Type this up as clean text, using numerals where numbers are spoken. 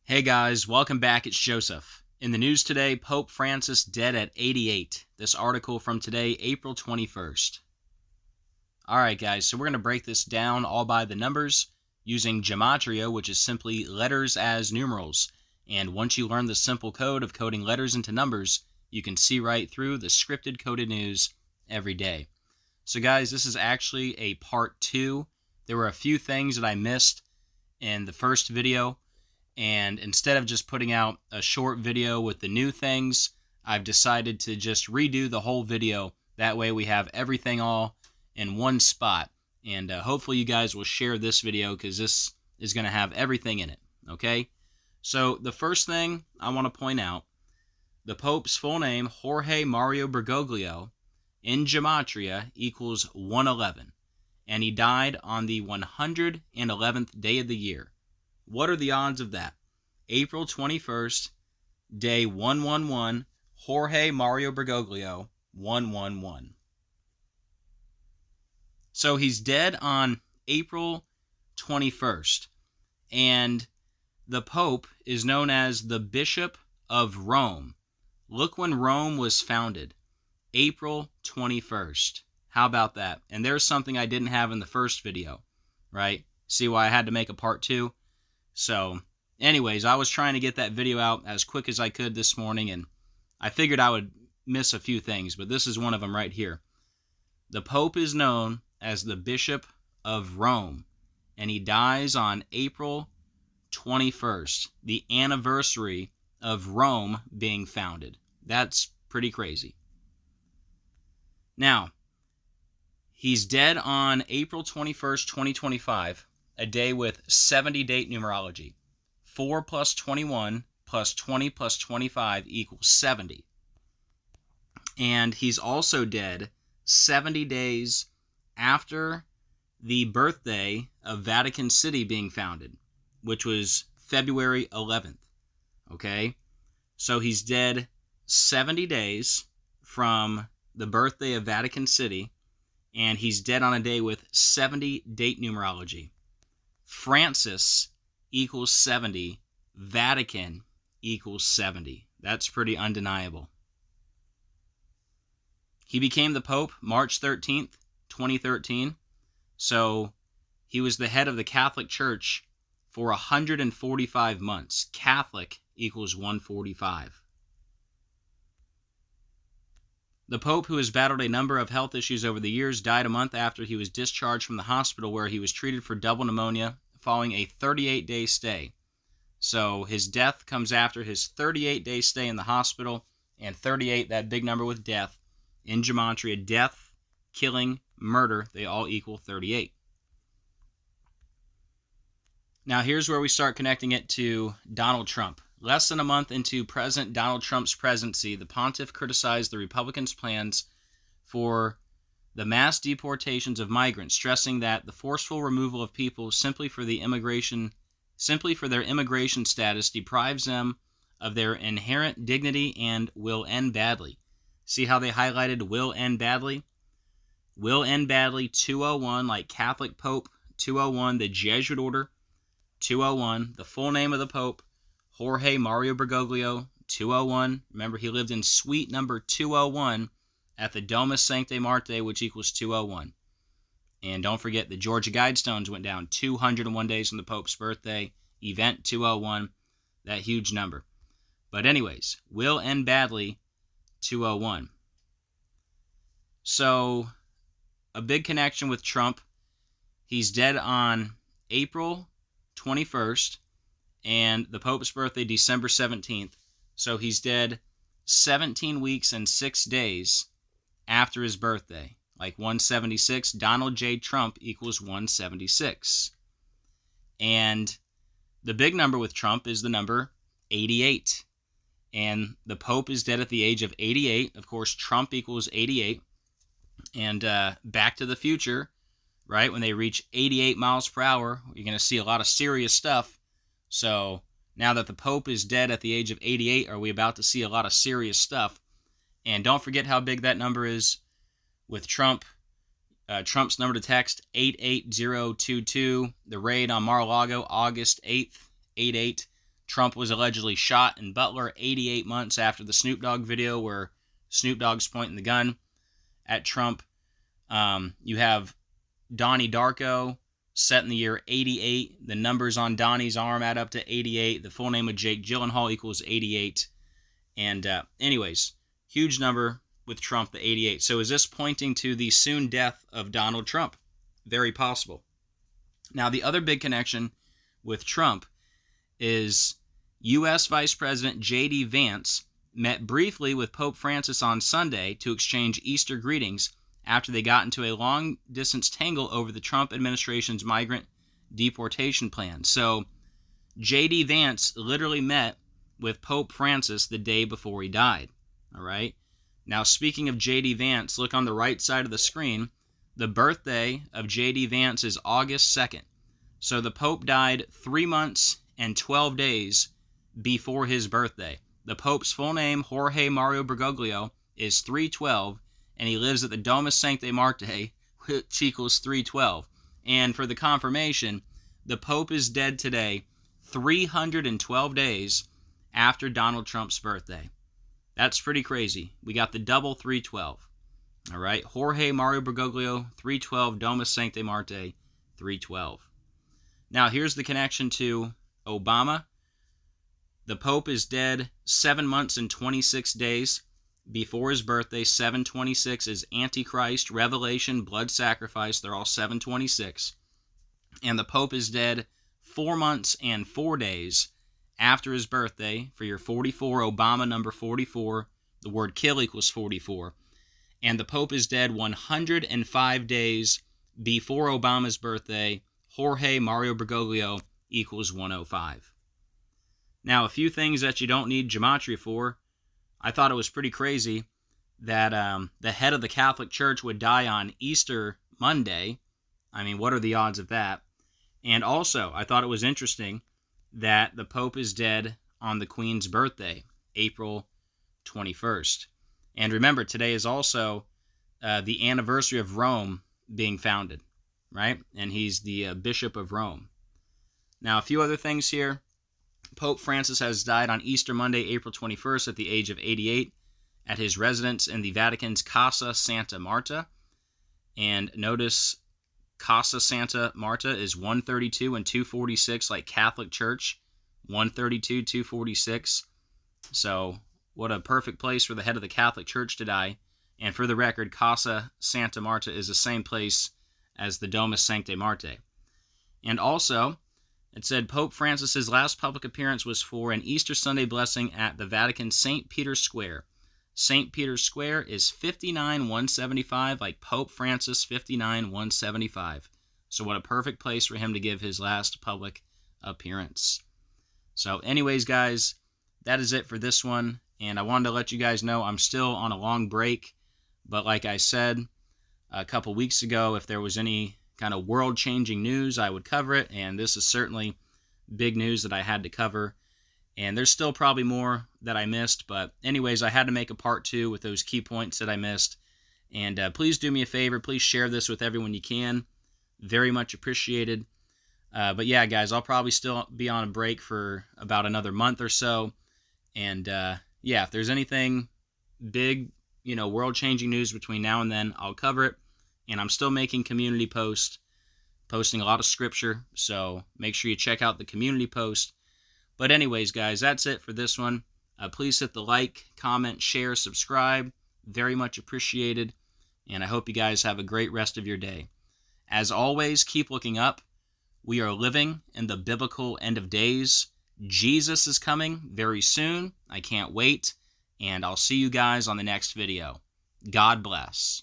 Hey guys, welcome back. It's Joseph. In the news today, Pope Francis dead at 88. This article from today, April 21st. Alright guys, so we're going to break this down all by the numbers using Gematria, which is simply letters as numerals. And once you learn the simple code of coding letters into numbers, you can see right through the scripted coded news every day. So guys, this is actually a part 2. There were a few things that I missed in the first video. And instead of just putting out a short video with the new things, I've decided to just redo the whole video. That way we have everything all in one spot. And hopefully you guys will share this video because this is going to have everything in it. Okay? So the first thing I want to point out, the Pope's full name, Jorge Mario Bergoglio, in Gematria equals 111. And he died on the 111th day of the year. What are the odds of that? April 21st, day 111, Jorge Mario Bergoglio, 111. So he's dead on April 21st, and the Pope is known as the Bishop of Rome. Look when Rome was founded, April 21st. How about that? And there's something I didn't have in the first video, right? See why I had to make a part 2? So, anyways, I was trying to get that video out as quick as I could this morning, and I figured I would miss a few things, but this is one of them right here. The Pope is known as the Bishop of Rome, and he dies on April 21st, the anniversary of Rome being founded. That's pretty crazy. Now, he's dead on April 21st, 2025. A day with 70 date numerology. 4 plus 21 plus 20 plus 25 equals 70. And he's also dead 70 days after the birthday of Vatican City being founded, which was February 11th. Okay? So he's dead 70 days from the birthday of Vatican City, and he's dead on a day with 70 date numerology. Francis equals 70, Vatican equals 70. That's pretty undeniable. He became the Pope March 13th, 2013. So he was the head of the Catholic Church for 145 months. Catholic equals 145. The Pope, who has battled a number of health issues over the years, died a month after he was discharged from the hospital where he was treated for double pneumonia following a 38-day stay. So his death comes after his 38-day stay in the hospital, and 38, that big number with death, in Gematria, death, killing, murder, they all equal 38. Now here's where we start connecting it to Donald Trump. Less than a month into President Donald Trump's presidency, the pontiff criticized the Republicans' plans for the mass deportations of migrants, stressing that the forceful removal of people simply for their immigration status deprives them of their inherent dignity and will end badly. See how they highlighted will end badly? Will end badly, 201, like Catholic Pope, 201, the Jesuit order, 201, the full name of the Pope, Jorge Mario Bergoglio, 201. Remember, he lived in suite number 201 at the Domus Sancti Marte, which equals 201. And don't forget, the Georgia Guidestones went down 201 days from the Pope's birthday. Event 201, that huge number. But anyways, will end badly, 201. So, a big connection with Trump. He's dead on April 21st. And the Pope's birthday, December 17th. So he's dead 17 weeks and 6 days after his birthday. Like 176, Donald J. Trump equals 176. And the big number with Trump is the number 88. And the Pope is dead at the age of 88. Of course, Trump equals 88. And Back to the Future, right, when they reach 88 miles per hour, you're going to see a lot of serious stuff. So, now that the Pope is dead at the age of 88, are we about to see a lot of serious stuff? And don't forget how big that number is with Trump. Trump's number to text, 88022. The raid on Mar-a-Lago, August 8th, 88. Trump was allegedly shot in Butler 88 months after the Snoop Dogg video where Snoop Dogg's pointing the gun at Trump. You have Donnie Darko set in the year 88. The numbers on Donnie's arm add up to 88. The full name of Jake Gyllenhaal equals 88. And anyways, huge number with Trump, the 88. So is this pointing to the soon death of Donald Trump? Very possible. Now, the other big connection with Trump is U.S. Vice President J.D. Vance met briefly with Pope Francis on Sunday to exchange Easter greetings after they got into a long-distance tangle over the Trump administration's migrant deportation plan. So J.D. Vance literally met with Pope Francis the day before he died. All right? Now, speaking of J.D. Vance, look on the right side of the screen. The birthday of J.D. Vance is August 2nd. So the Pope died 3 months and 12 days before his birthday. The Pope's full name, Jorge Mario Bergoglio, is 312, and he lives at the Domus Sancti Marte, which equals 312. And for the confirmation, the Pope is dead today, 312 days after Donald Trump's birthday. That's pretty crazy. We got the double 312. All right, Jorge Mario Bergoglio, 312, Domus Sancti Marte, 312. Now, here's the connection to Obama. The Pope is dead 7 months and 26 days before his birthday. 726 is Antichrist, Revelation, blood sacrifice. They're all 726. And the Pope is dead 4 months and 4 days after his birthday. For your 44, Obama number 44, the word kill equals 44. And the Pope is dead 105 days before Obama's birthday. Jorge Mario Bergoglio equals 105. Now, a few things that you don't need Gematria for. I thought it was pretty crazy that the head of the Catholic Church would die on Easter Monday. I mean, what are the odds of that? And also, I thought it was interesting that the Pope is dead on the Queen's birthday, April 21st. And remember, today is also the anniversary of Rome being founded, right? And he's the Bishop of Rome. Now, a few other things here. Pope Francis has died on Easter Monday, April 21st, at the age of 88, at his residence in the Vatican's Casa Santa Marta. And notice Casa Santa Marta is 132 and 246, like Catholic Church, 132, 246. So, what a perfect place for the head of the Catholic Church to die. And for the record, Casa Santa Marta is the same place as the Domus Sancti Marte. And also, it said Pope Francis's last public appearance was for an Easter Sunday blessing at the Vatican St. Peter's Square. St. Peter's Square is 59,175, like Pope Francis, 59,175. So what a perfect place for him to give his last public appearance. So anyways, guys, that is it for this one. And I wanted to let you guys know I'm still on a long break. But like I said a couple weeks ago, if there was any kind of world-changing news, I would cover it, and this is certainly big news that I had to cover. And there's still probably more that I missed, but anyways, I had to make a part 2 with those key points that I missed. And please do me a favor, please share this with everyone you can. Very much appreciated. But yeah, guys, I'll probably still be on a break for about another month or so. And yeah, if there's anything big, world-changing news between now and then, I'll cover it. And I'm still making community posts, posting a lot of scripture, so make sure you check out the community post. But anyways, guys, that's it for this one. Please hit the like, comment, share, subscribe. Very much appreciated. And I hope you guys have a great rest of your day. As always, keep looking up. We are living in the biblical end of days. Jesus is coming very soon. I can't wait. And I'll see you guys on the next video. God bless.